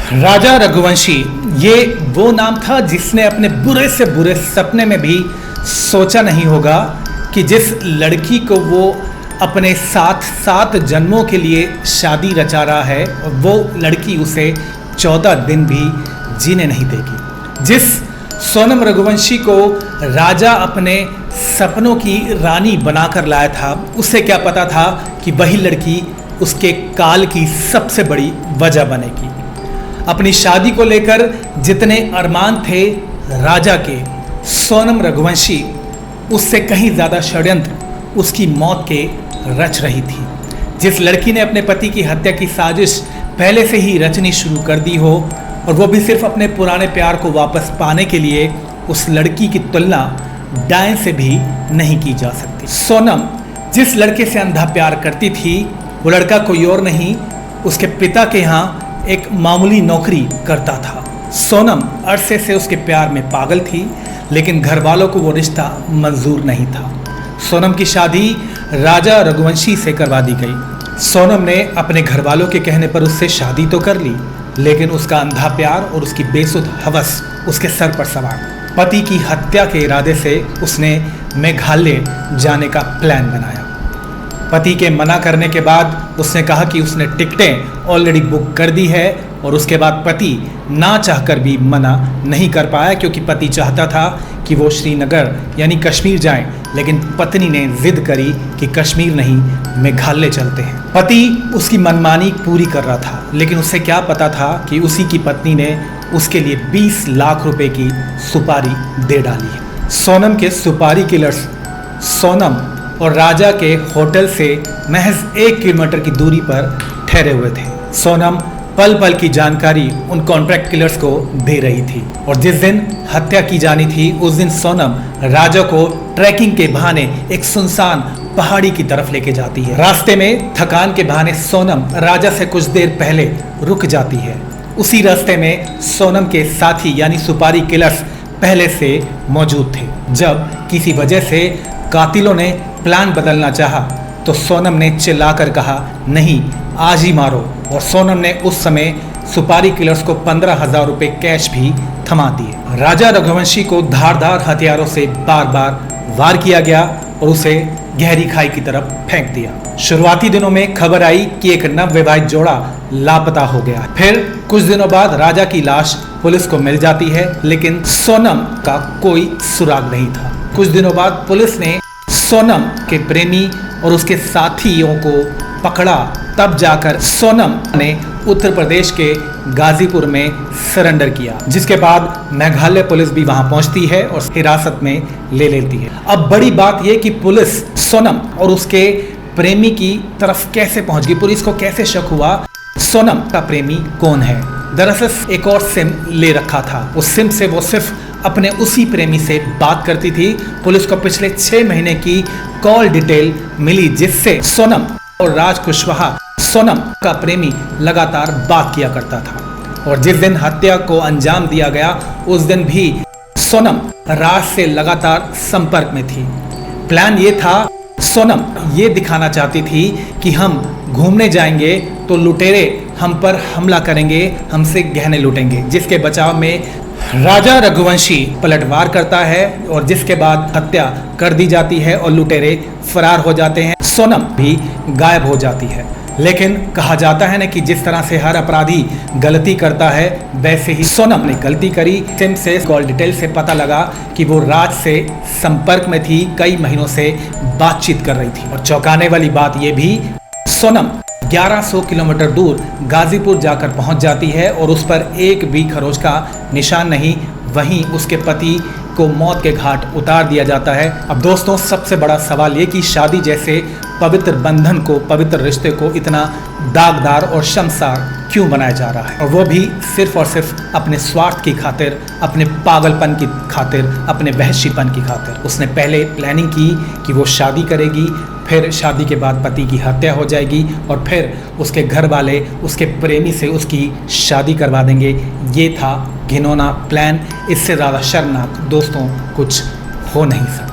राजा रघुवंशी ये वो नाम था जिसने अपने बुरे से बुरे सपने में भी सोचा नहीं होगा कि जिस लड़की को वो अपने साथ 7 जन्मों के लिए शादी रचा रहा है वो लड़की उसे 14 दिन भी जीने नहीं देगी। जिस सोनम रघुवंशी को राजा अपने सपनों की रानी बनाकर लाया था, उसे क्या पता था कि वही लड़की उसके काल की सबसे बड़ी वजह बनेगी। अपनी शादी को लेकर जितने अरमान थे राजा के, सोनम रघुवंशी उससे कहीं ज़्यादा षड्यंत्र उसकी मौत के रच रही थी। जिस लड़की ने अपने पति की हत्या की साजिश पहले से ही रचनी शुरू कर दी हो, और वो भी सिर्फ अपने पुराने प्यार को वापस पाने के लिए, उस लड़की की तुलना डायन से भी नहीं की जा सकती। सोनम जिस लड़के से अंधा प्यार करती थी, वो लड़का कोई और नहीं, उसके पिता के यहाँ एक मामूली नौकरी करता था। सोनम अरसे से उसके प्यार में पागल थी, लेकिन घर वालों को वो रिश्ता मंजूर नहीं था। सोनम की शादी राजा रघुवंशी से करवा दी गई। सोनम ने अपने घर वालों के कहने पर उससे शादी तो कर ली, लेकिन उसका अंधा प्यार और उसकी बेसुध हवस उसके सर पर सवार। पति की हत्या के इरादे से उसने मेघालय जाने का प्लान बनाया। पति के मना करने के बाद उसने कहा कि उसने टिकटें ऑलरेडी बुक कर दी है, और उसके बाद पति ना चाहकर भी मना नहीं कर पाया, क्योंकि पति चाहता था कि वो श्रीनगर यानी कश्मीर जाएं, लेकिन पत्नी ने जिद करी कि कश्मीर नहीं, मेघालय चलते हैं। पति उसकी मनमानी पूरी कर रहा था, लेकिन उसे क्या पता था कि उसी की पत्नी ने उसके लिए 20 लाख रुपए की सुपारी दे डाली है। सोनम के सुपारी किलर्स सोनम और राजा के होटल से महज 1 किलोमीटर की दूरी पर ठहरे हुए थे। सोनम पल पल की जानकारी उन कॉन्ट्रैक्ट किलर्स को दे रही थी, और जिस दिन हत्या की जानी थी उस दिन सोनम राजा को ट्रैकिंग के बहाने एक सुनसान पहाड़ी की तरफ लेके जाती है। रास्ते में थकान के बहाने सोनम राजा से कुछ देर पहले रुक जाती है। उसी रास्ते में सोनम के साथी यानी सुपारी किलर्स पहले से मौजूद थे। जब किसी वजह से कातिलों ने प्लान बदलना चाहा तो सोनम ने चिल्लाकर कहा, नहीं आज ही मारो, और सोनम ने उस समय सुपारी किलर्स को 15,000 रुपए कैश भी थमा दिए। राजा रघुवंशी को धारदार हथियारों से बार बार वार किया गया और उसे गहरी खाई की तरफ फेंक दिया। शुरुआती दिनों में खबर आई कि एक नवविवाहित जोड़ा लापता हो गया। फिर कुछ दिनों बाद राजा की लाश पुलिस को मिल जाती है, लेकिन सोनम का कोई सुराग नहीं था। कुछ दिनों बाद पुलिस ने सोनम के प्रेमी और उसके साथियों को पकड़ा। तब जाकर सोनम ने उत्तर प्रदेश के गाजीपुर में सरेंडर किया, जिसके बाद मेघालय पुलिस भी वहां पहुंचती है और हिरासत में ले लेती है। अब बड़ी बात यह कि पुलिस सोनम और उसके प्रेमी की तरफ कैसे पहुंच गई, पुलिस को कैसे शक हुआ सोनम का प्रेमी कौन है। दरअसल एक और सिम ले रखा था, उस सिम से वो सिर्फ अपने उसी प्रेमी से बात करती थी। पुलिस को पिछले 6 महीने की कॉल डिटेल मिली, जिससे सोनम और राज कुशवाहा सोनम का प्रेमी लगातार बात किया करता था। और जिस दिन हत्या को अंजाम दिया गया उस दिन भी सोनम राज से लगातार संपर्क में थी। प्लान ये था, सोनम ये दिखाना चाहती थी कि हम घूमने जाएंगे तो लुटेरे हम पर हमला करेंगे, हमसे गहने लूटेंगे, जिसके बचाव में राजा रघुवंशी पलटवार करता है और जिसके बाद हत्या कर दी जाती है और लुटेरे फरार हो जाते हैं। सोनम भी गायब हो जाती है। लेकिन कहा जाता है ना कि जिस तरह से हर अपराधी गलती करता है, वैसे ही सोनम ने गलती करी। सिम से कॉल डिटेल से पता लगा कि वो राज से संपर्क में थी, कई महीनों से बातचीत कर रही थी। और चौंकाने वाली बात यह भी, सोनम 1100 किलोमीटर दूर गाजीपुर जाकर पहुंच जाती है और उस पर एक भी खरोच का निशान नहीं। वहीं उसके पति को मौत के घाट उतार दिया जाता है। अब दोस्तों, सबसे बड़ा सवाल ये कि शादी जैसे पवित्र बंधन को, पवित्र रिश्ते को इतना दागदार और शर्मसार क्यों बनाया जा रहा है, और वो भी सिर्फ और सिर्फ अपने स्वार्थ की खातिर, अपने पागलपन की खातिर, अपने वहशीपन की खातिर। उसने पहले प्लानिंग की कि वो शादी करेगी, फिर शादी के बाद पति की हत्या हो जाएगी और फिर उसके घर वाले उसके प्रेमी से उसकी शादी करवा देंगे। ये था घिनौना प्लान। इससे ज़्यादा शर्मनाक दोस्तों कुछ हो नहीं सकता।